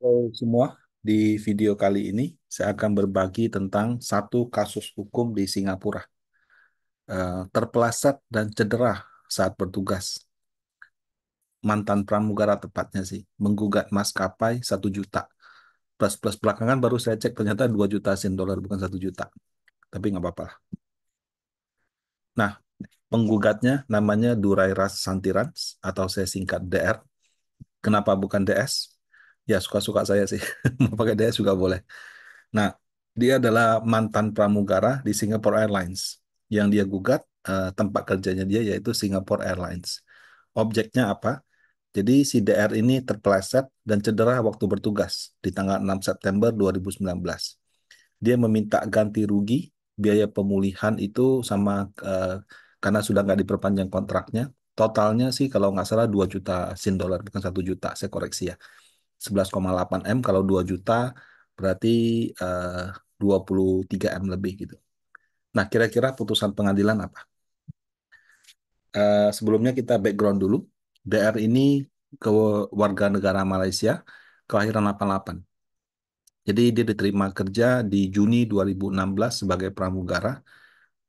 Halo semua, di video kali ini saya akan berbagi tentang satu kasus hukum di Singapura. Terpeleset dan cedera saat bertugas. Mantan pramugara tepatnya sih, menggugat maskapai 1 juta. Plus-plus belakangan baru saya cek ternyata 2 juta Sin dolar, bukan 1 juta. Tapi nggak apa-apa lah. Nah, penggugatnya namanya Durairas Santirans atau saya singkat DR. Kenapa bukan DS? Ya suka-suka saya sih. Mau pakai DS juga boleh. Nah, dia adalah mantan pramugara di Singapore Airlines. Yang dia gugat tempat kerjanya dia yaitu Singapore Airlines. Objeknya apa? Jadi si DR ini terpeleset dan cedera waktu bertugas di tanggal 6 September 2019. Dia meminta ganti rugi, biaya pemulihan itu sama eh, karena sudah nggak diperpanjang kontraknya. Totalnya sih kalau nggak salah 2 juta Sin dolar, bukan 1 juta. Saya koreksi ya. 11,8 M, kalau 2 juta berarti eh, 23 M lebih gitu. Nah, kira-kira putusan pengadilan apa? Sebelumnya kita background dulu. DR ini ke warga negara Malaysia, kelahiran 88. Jadi dia diterima kerja di Juni 2016 sebagai pramugara.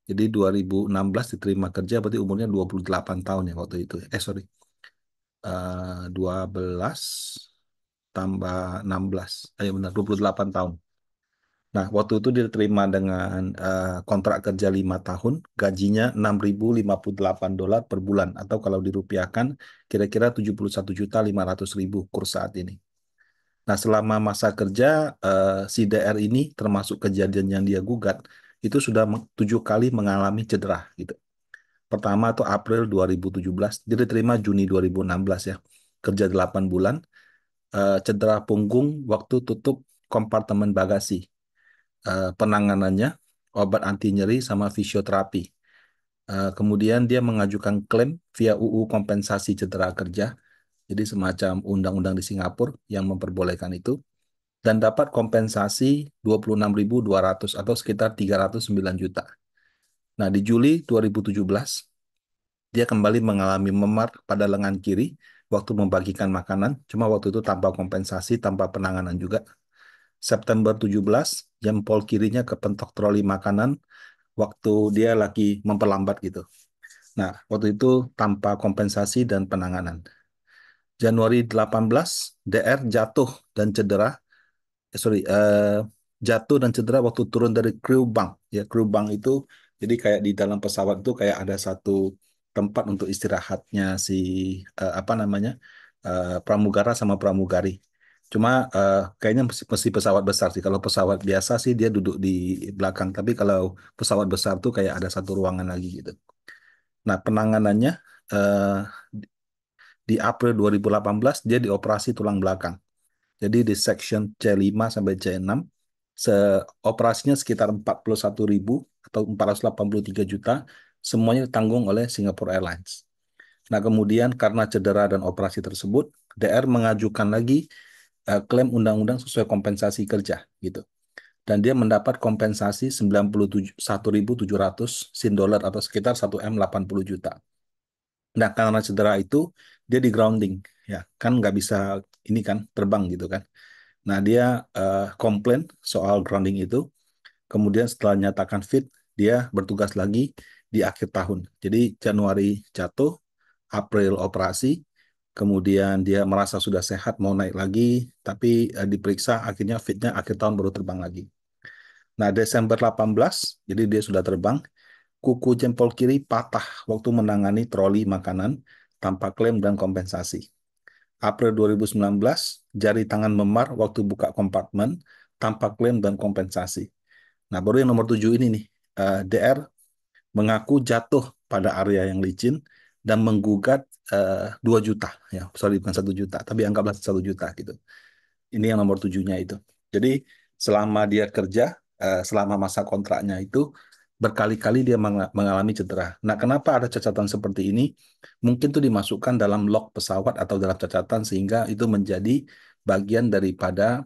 Jadi 2016 diterima kerja berarti umurnya 28 tahun ya waktu itu. Sorry. 12 tambah 16. Ayo benar, 28 tahun. Nah, waktu itu dia diterima dengan kontrak kerja 5 tahun, gajinya 6.058 dolar per bulan, atau kalau dirupiahkan kira-kira 71.500.000 kurs saat ini. Nah, selama masa kerja si DR ini termasuk kejadian yang dia gugat, itu sudah 7 kali mengalami cedera gitu. Pertama itu April 2017, dia diterima Juni 2016 ya, kerja 8 bulan, cedera punggung waktu tutup kompartemen bagasi. Penanganannya obat anti nyeri sama fisioterapi. Kemudian dia mengajukan klaim via UU kompensasi cedera kerja, jadi semacam undang-undang di Singapura yang memperbolehkan itu, dan dapat kompensasi 26.200 atau sekitar 309 juta. Nah, di Juli 2017, dia kembali mengalami memar pada lengan kiri waktu membagikan makanan, cuma waktu itu tanpa kompensasi, tanpa penanganan juga. September 17, jempol kirinya kepentok troli makanan waktu dia lagi memperlambat gitu. Nah, waktu itu tanpa kompensasi dan penanganan. Januari 18, DR jatuh dan cedera, jatuh dan cedera waktu turun dari crew bank. Ya, crew bank itu jadi kayak di dalam pesawat itu kayak ada satu tempat untuk istirahatnya si apa namanya pramugara sama pramugari. Cuma kayaknya mesti pesawat besar sih. Kalau pesawat biasa sih dia duduk di belakang. Tapi kalau pesawat besar tuh kayak ada satu ruangan lagi gitu. Nah, penanganannya eh, di April 2018 dia dioperasi tulang belakang. Jadi di section C5 sampai C6, operasinya sekitar 41.000 atau 483 juta, semuanya ditanggung oleh Singapore Airlines. Nah, kemudian karena cedera dan operasi tersebut, DR mengajukan lagi klaim undang-undang sesuai kompensasi kerja gitu. Dan dia mendapat kompensasi 91.700 Sin dolar atau sekitar 1 M 80 juta. Nah, karena cedera itu dia di grounding, ya kan nggak bisa ini kan terbang gitu kan. Nah, dia komplain soal grounding itu. Kemudian setelah nyatakan fit, dia bertugas lagi di akhir tahun. Jadi Januari jatuh, April operasi, kemudian dia merasa sudah sehat mau naik lagi, tapi diperiksa akhirnya fitnya akhir tahun baru terbang lagi. Nah, Desember 18, jadi dia sudah terbang, kuku jempol kiri patah waktu menangani troli makanan tanpa klaim dan kompensasi. April 2019, jari tangan memar waktu buka kompartemen tanpa klaim dan kompensasi. Nah, baru yang nomor 7 ini nih, DR mengaku jatuh pada area yang licin dan menggugat 2 juta. Ya, sorry bukan 1 juta, tapi anggaplah 1 juta gitu. Ini yang nomor 7-nya itu. Jadi selama dia kerja, selama masa kontraknya itu, berkali-kali dia mengalami cedera. Nah, kenapa ada catatan seperti ini? Mungkin itu dimasukkan dalam log pesawat atau dalam catatan sehingga itu menjadi bagian daripada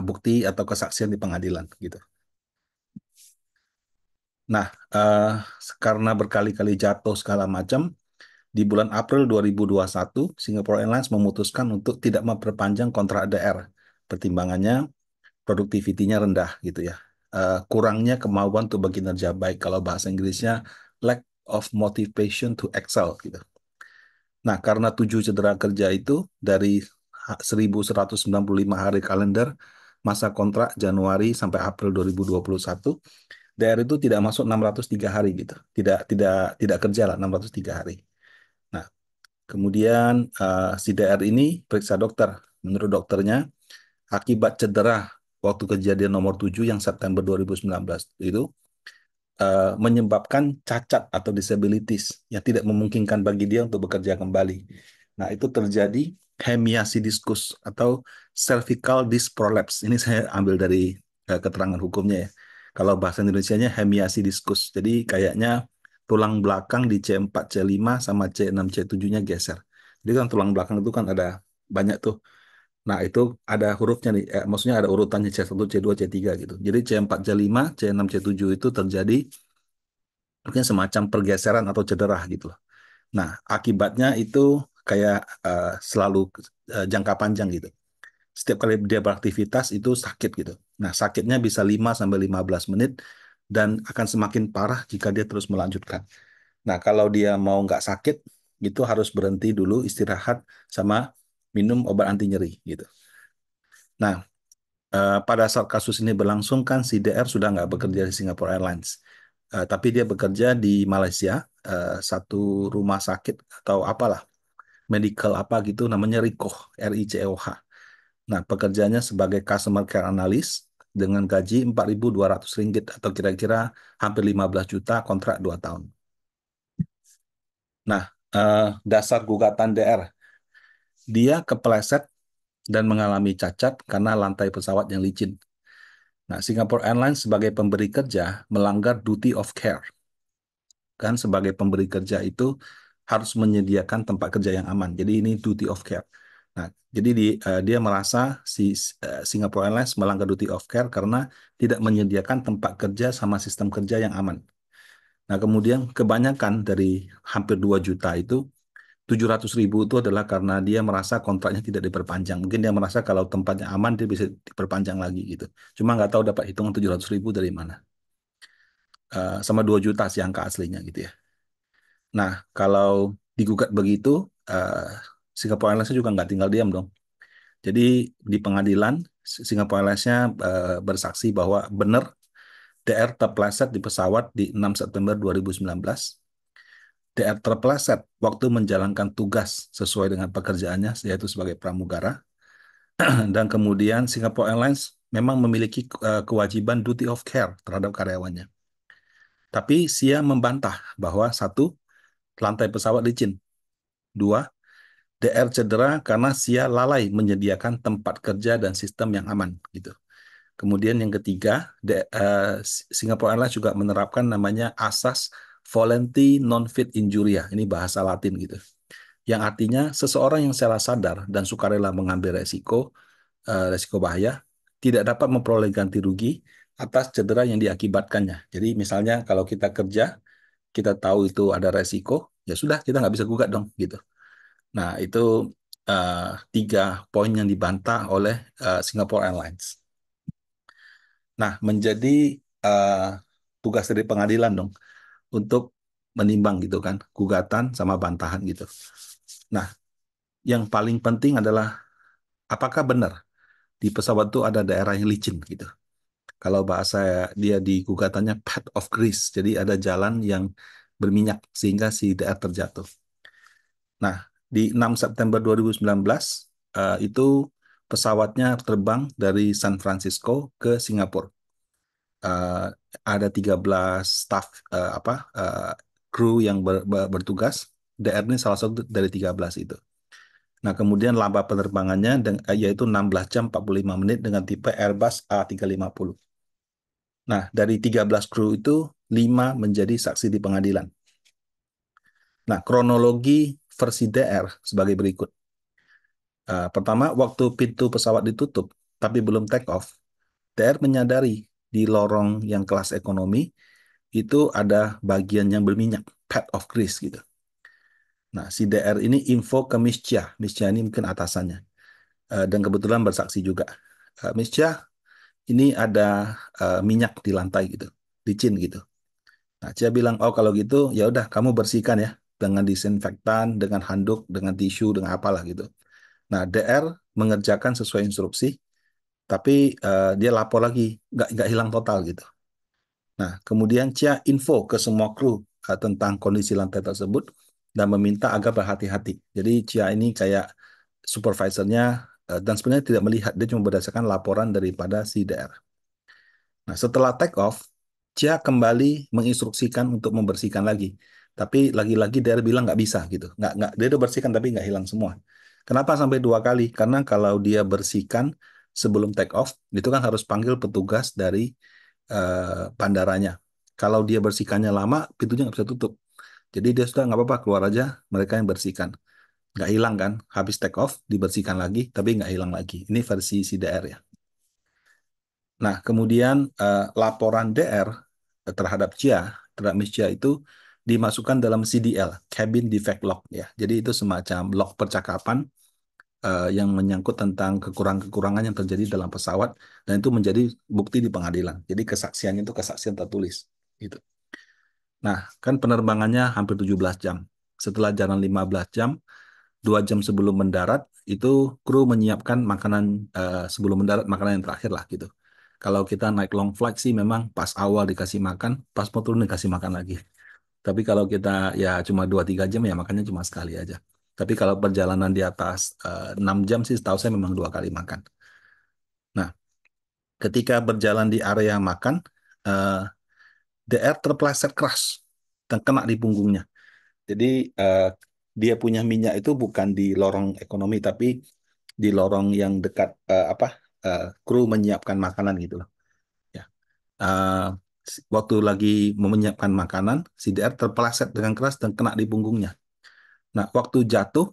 bukti atau kesaksian di pengadilan gitu. Nah, karena berkali-kali jatuh segala macam, di bulan April 2021, Singapore Airlines memutuskan untuk tidak memperpanjang kontrak DR. pertimbangannya produktivitinya rendah gitu ya. Kurangnya kemauan untuk bekinerja baik. Kalau bahasa Inggrisnya lack of motivation to excel gitu. Nah, karena 7 cedera kerja itu dari 1195 hari kalender masa kontrak Januari sampai April 2021, DR itu tidak masuk 603 hari gitu. Tidak tidak tidak kerja lah 603 hari. Nah, kemudian si DR ini periksa dokter. Menurut dokternya, akibat cedera waktu kejadian nomor 7 yang September 2019 itu menyebabkan cacat atau disabilities yang tidak memungkinkan bagi dia untuk bekerja kembali. Nah, itu terjadi hemiasidiscus atau cervical disc prolapse. Ini saya ambil dari keterangan hukumnya ya. Kalau bahasa Indonesianya hemiasidiscus. Jadi kayaknya tulang belakang di C4, C5 sama C6, C7-nya geser. Jadi kan tulang belakang itu kan ada banyak tuh. Nah, itu ada hurufnya nih, maksudnya ada urutannya C1, C2, C3 gitu. Jadi C4, C5, C6, C7 itu terjadi mungkin semacam pergeseran atau cedera gitu. Nah, akibatnya itu kayak selalu jangka panjang gitu. Setiap kali dia beraktivitas itu sakit gitu. Nah, sakitnya bisa 5 sampai 15 menit dan akan semakin parah jika dia terus melanjutkan. Nah, kalau dia mau nggak sakit, itu harus berhenti dulu istirahat sama minum obat anti nyeri gitu. Nah, pada saat kasus ini berlangsung kan si DR sudah nggak bekerja di Singapore Airlines. Tapi dia bekerja di Malaysia, satu rumah sakit atau apalah, medical apa gitu, namanya RICOH, RICOH. Nah, pekerjaannya sebagai customer care analyst dengan gaji 4.200 ringgit atau kira-kira hampir 15 juta kontrak 2 tahun. Nah, dasar gugatan DR, dia kepleset dan mengalami cacat karena lantai pesawat yang licin. Nah, Singapore Airlines sebagai pemberi kerja melanggar duty of care. Kan sebagai pemberi kerja itu harus menyediakan tempat kerja yang aman. Jadi ini duty of care. Nah, jadi dia merasa si Singapore Airlines melanggar duty of care karena tidak menyediakan tempat kerja sama sistem kerja yang aman. Nah, kemudian kebanyakan dari hampir 2 juta itu 700.000 itu adalah karena dia merasa kontraknya tidak diperpanjang. Mungkin dia merasa kalau tempatnya aman dia bisa diperpanjang lagi gitu. Cuma nggak tahu dapat hitungan 700.000 dari mana. Sama 2 juta sih angka aslinya gitu ya. Nah, kalau digugat begitu, eh, Singapore Airlines juga nggak tinggal diam dong. Jadi di pengadilan, Singapore Airlines-nya bersaksi bahwa benar DR terpeleset di pesawat di 6 September 2019. DR terpeleset waktu menjalankan tugas sesuai dengan pekerjaannya, yaitu sebagai pramugara. Dan kemudian Singapore Airlines memang memiliki kewajiban duty of care terhadap karyawannya. Tapi Sia membantah bahwa satu, lantai pesawat licin. Dua, DR cedera karena Sia lalai menyediakan tempat kerja dan sistem yang aman gitu. Kemudian yang ketiga, Singapore Airlines juga menerapkan namanya asas voluntary non-fit injuria. Ini bahasa Latin gitu. Yang artinya seseorang yang secara sadar dan sukarela mengambil resiko bahaya, tidak dapat memperoleh ganti rugi atas cedera yang diakibatkannya. Jadi misalnya kalau kita kerja, kita tahu itu ada resiko, ya sudah kita nggak bisa gugat dong gitu. Nah, itu uh, 3 poin yang dibantah oleh Singapore Airlines. Nah, menjadi uh, tugas dari pengadilan dong untuk menimbang gitu kan, gugatan sama bantahan gitu. Nah, yang paling penting adalah apakah benar di pesawat itu ada daerah yang licin gitu. Kalau bahasa dia di gugatannya path of grease, jadi ada jalan yang berminyak sehingga si daerah terjatuh. Nah, di 6 September 2019 itu pesawatnya terbang dari San Francisco ke Singapura. Eh, ada 13 staff kru yang bertugas. DR ini salah satu dari 13 itu. Nah, kemudian laba penerbangannya yaitu 16 jam 45 menit dengan tipe Airbus A350. Nah, dari 13 kru itu 5 menjadi saksi di pengadilan. Nah, kronologi versi DR sebagai berikut. Pertama, waktu pintu pesawat ditutup tapi belum take off, DR menyadari di lorong yang kelas ekonomi itu ada bagian yang berminyak, pad of grease gitu. Nah, si DR ini info ke Mischa. Mischa ini mungkin atasannya. Dan kebetulan bersaksi juga. Miss Chia, ini ada minyak di lantai gitu, licin gitu. Nah, Chia bilang, oh kalau gitu ya udah kamu bersihkan ya dengan disinfektan, dengan handuk, dengan tisu, dengan apalah gitu. Nah, DR mengerjakan sesuai instruksi, tapi dia lapor lagi, nggak hilang total gitu. Nah, kemudian Chia info ke semua kru tentang kondisi lantai tersebut dan meminta agar berhati-hati. Jadi Chia ini kayak supervisornya dan sebenarnya tidak melihat, dia cuma berdasarkan laporan daripada si DR. Nah, setelah take off, Chia kembali menginstruksikan untuk membersihkan lagi. Tapi lagi-lagi dia bilang nggak bisa gitu. Nggak, dia udah bersihkan tapi nggak hilang semua. Kenapa sampai 2 kali? Karena kalau dia bersihkan sebelum take off, itu kan harus panggil petugas dari bandaranya. Kalau dia bersihkannya lama, pintunya nggak bisa tutup. Jadi dia sudah nggak apa-apa, keluar aja, mereka yang bersihkan. Nggak hilang kan? Habis take off, dibersihkan lagi, tapi nggak hilang lagi. Ini versi CDR ya. Nah, kemudian laporan DR terhadap Chia, terhadap Miss Chia itu dimasukkan dalam CDL, Cabin Defect Log ya. Jadi itu semacam log percakapan yang menyangkut tentang kekurangan-kekurangan yang terjadi dalam pesawat dan itu menjadi bukti di pengadilan. Jadi kesaksiannya itu kesaksian tertulis gitu. Nah, kan penerbangannya hampir 17 jam. Setelah jalan 15 jam, 2 jam sebelum mendarat, itu kru menyiapkan makanan sebelum mendarat, makanan yang terakhir lah gitu. Kalau kita naik long flight sih memang pas awal dikasih makan, pas mau turun dikasih makan lagi. Tapi kalau kita ya cuma 2-3 jam ya makannya cuma sekali aja. Tapi kalau perjalanan di atas 6 jam sih setahu saya memang 2 kali makan. Nah, ketika berjalan di area makan, eh, DR terpeleset keras dan kena di punggungnya. Jadi dia punya minyak itu bukan di lorong ekonomi tapi di lorong yang dekat kru menyiapkan makanan gitu loh. Ya. Eh, Waktu lagi menyiapkan makanan, si DR terpeleset dengan keras dan kena di punggungnya. Nah, waktu jatuh,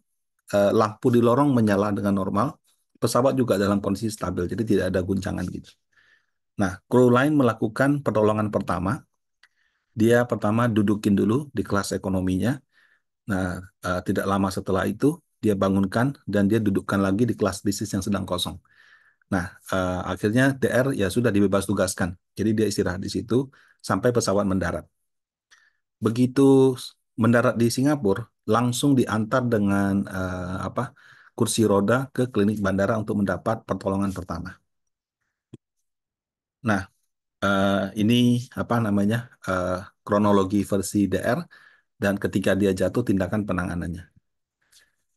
lampu di lorong menyala dengan normal. Pesawat juga dalam kondisi stabil, jadi tidak ada guncangan gitu. Nah, kru lain melakukan pertolongan pertama. Dia pertama dudukin dulu di kelas ekonominya. Nah, tidak lama setelah itu dia bangunkan dan dia dudukkan lagi di kelas bisnis yang sedang kosong. Nah, akhirnya DR ya sudah dibebas tugaskan. Jadi dia istirahat di situ sampai pesawat mendarat. Begitu mendarat di Singapura, langsung diantar dengan kursi roda ke klinik bandara untuk mendapat pertolongan pertama. Nah, ini apa namanya eh, kronologi versi DR dan ketika dia jatuh tindakan penanganannya.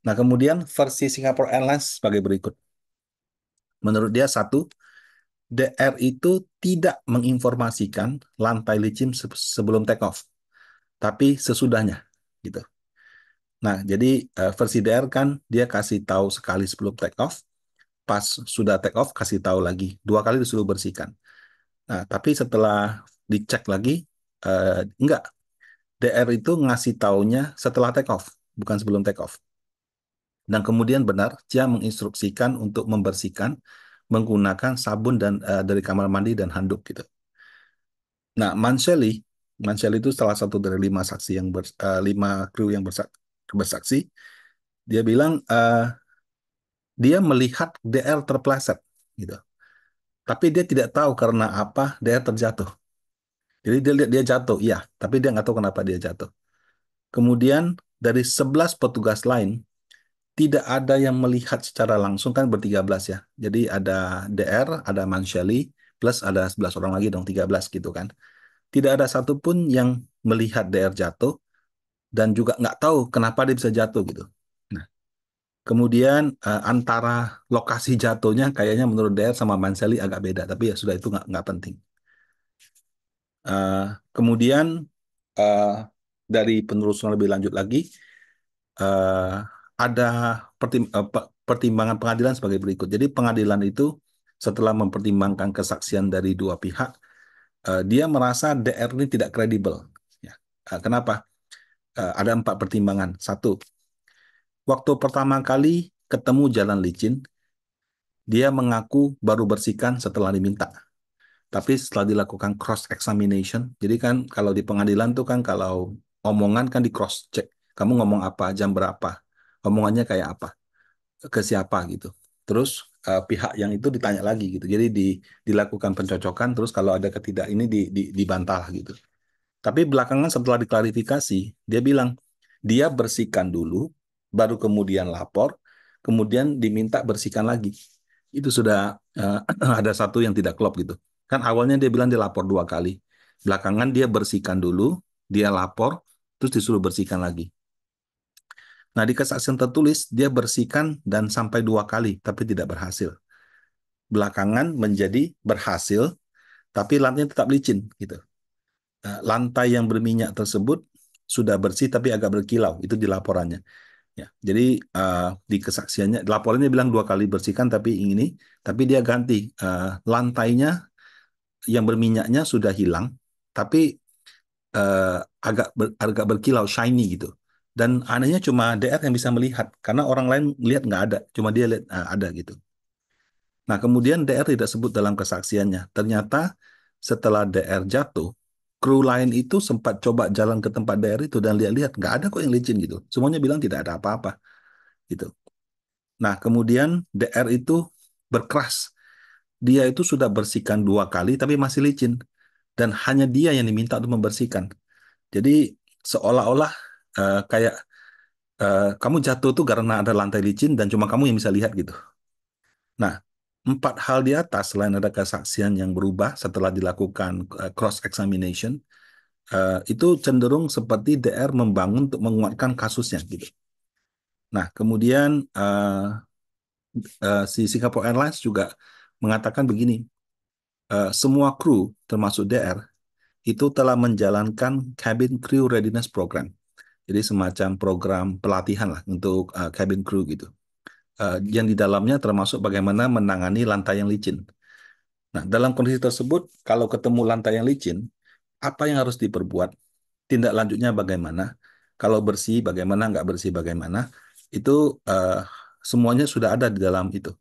Nah, kemudian versi Singapore Airlines sebagai berikut. Menurut dia satu, DR itu tidak menginformasikan lantai licin sebelum take off, tapi sesudahnya, gitu. Nah, jadi versi DR kan dia kasih tahu sekali sebelum take off, pas sudah take off kasih tahu lagi, 2 kali disuruh bersihkan. Nah, tapi setelah dicek lagi, enggak, DR itu ngasih taunya setelah take off, bukan sebelum take off. Dan kemudian benar, dia menginstruksikan untuk membersihkan menggunakan sabun dan dari kamar mandi dan handuk gitu. Nah, Mansheli itu salah satu dari 5 saksi 5 kru yang bersaksi. Dia bilang dia melihat DR terpeleset gitu. Tapi dia tidak tahu karena apa DR terjatuh. Jadi dia lihat dia jatuh, iya, tapi dia nggak tahu kenapa dia jatuh. Kemudian dari 11 petugas lain tidak ada yang melihat secara langsung kan ber-13 ya. Jadi ada DR, ada Mansheli, plus ada 11 orang lagi dong 13 gitu kan. Tidak ada satupun yang melihat DR jatuh dan juga nggak tahu kenapa dia bisa jatuh gitu. Nah, kemudian antara lokasi jatuhnya kayaknya menurut DR sama Manseli agak beda, tapi ya sudah itu nggak penting. Eh, Kemudian eh, dari penelusuran lebih lanjut lagi, eh, ada pertimbangan pengadilan sebagai berikut. Jadi pengadilan itu setelah mempertimbangkan kesaksian dari dua pihak, dia merasa DR ini tidak kredibel. Ya. Kenapa? Ada 4 pertimbangan. Satu, waktu pertama kali ketemu jalan licin, dia mengaku baru bersihkan setelah diminta. Tapi setelah dilakukan cross examination, jadi kan kalau di pengadilan tuh kan kalau omongan kan di cross check. Kamu ngomong apa, jam berapa, omongannya kayak apa, ke siapa gitu. Terus pihak yang itu ditanya lagi gitu. Jadi dilakukan pencocokan, terus kalau ada ketidak ini dibantah gitu. Tapi belakangan setelah diklarifikasi, dia bilang dia bersihkan dulu, baru kemudian lapor, kemudian diminta bersihkan lagi. Itu sudah ada satu yang tidak klop gitu. Kan awalnya dia bilang dia lapor 2 kali. Belakangan dia bersihkan dulu, dia lapor, terus disuruh bersihkan lagi. Nah, di kesaksian tertulis dia bersihkan dan sampai 2 kali, tapi tidak berhasil. Belakangan menjadi berhasil, tapi lantainya tetap licin gitu. Lantai yang berminyak tersebut sudah bersih tapi agak berkilau. Itu di laporannya. Ya, jadi di kesaksiannya, laporannya bilang 2 kali bersihkan tapi dia ganti lantainya yang berminyaknya sudah hilang, tapi eh, agak berkilau, shiny gitu. Dan anehnya cuma DR yang bisa melihat, karena orang lain lihat nggak ada, cuma dia lihat ada gitu. Nah, kemudian DR tidak sebut dalam kesaksiannya. Ternyata setelah DR jatuh, kru lain itu sempat coba jalan ke tempat DR itu dan lihat-lihat, nggak ada kok yang licin gitu. Semuanya bilang tidak ada apa-apa gitu. Nah, kemudian DR itu berkeras. Dia itu sudah bersihkan 2 kali, tapi masih licin. Dan hanya dia yang diminta untuk membersihkan. Jadi seolah-olah kayak kamu jatuh tuh karena ada lantai licin dan cuma kamu yang bisa lihat gitu. Nah, 4 hal di atas selain ada kesaksian yang berubah setelah dilakukan cross examination, itu cenderung seperti DR membangun untuk menguatkan kasusnya gitu. Nah, kemudian si Singapore Airlines juga mengatakan begini, semua kru termasuk DR itu telah menjalankan cabin crew readiness program. Jadi semacam program pelatihan lah untuk cabin crew gitu. Yang di dalamnya termasuk bagaimana menangani lantai yang licin. Nah, dalam kondisi tersebut, kalau ketemu lantai yang licin, apa yang harus diperbuat? Tindak lanjutnya bagaimana? Kalau bersih, bagaimana? Nggak bersih, bagaimana? Itu semuanya sudah ada di dalam itu.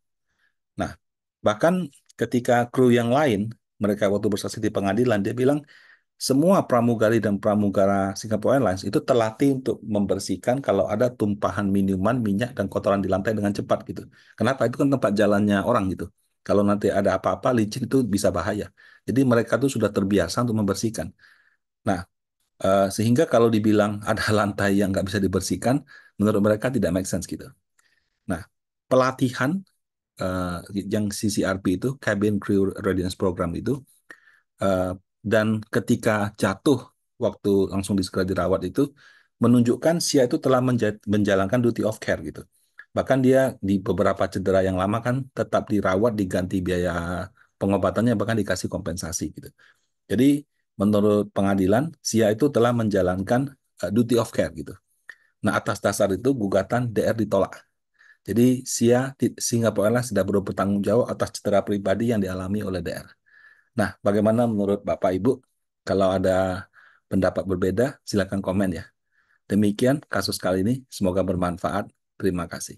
Nah, bahkan ketika kru yang lain, mereka waktu bersaksi di pengadilan, dia bilang, semua pramugari dan pramugara Singapore Airlines itu terlatih untuk membersihkan kalau ada tumpahan minuman, minyak, dan kotoran di lantai dengan cepat gitu. Kenapa? Itu kan tempat jalannya orang gitu. Kalau nanti ada apa-apa, licin itu bisa bahaya. Jadi mereka tuh sudah terbiasa untuk membersihkan. Nah, sehingga kalau dibilang ada lantai yang nggak bisa dibersihkan, menurut mereka tidak make sense gitu. Nah, pelatihan eh, yang CCRP itu, Cabin Crew Readiness Program itu, eh, dan ketika jatuh waktu langsung segera dirawat itu menunjukkan Sia itu telah menjalankan duty of care gitu. Bahkan dia di beberapa cedera yang lama kan tetap dirawat, diganti biaya pengobatannya, bahkan dikasih kompensasi gitu. Jadi menurut pengadilan Sia itu telah menjalankan duty of care gitu. Nah, atas dasar itu gugatan DR ditolak. Jadi Singapore Airlines sudah bertanggung jawab atas cedera pribadi yang dialami oleh DR. Nah, bagaimana menurut Bapak Ibu? Kalau ada pendapat berbeda, silakan komen ya. Demikian kasus kali ini, semoga bermanfaat. Terima kasih.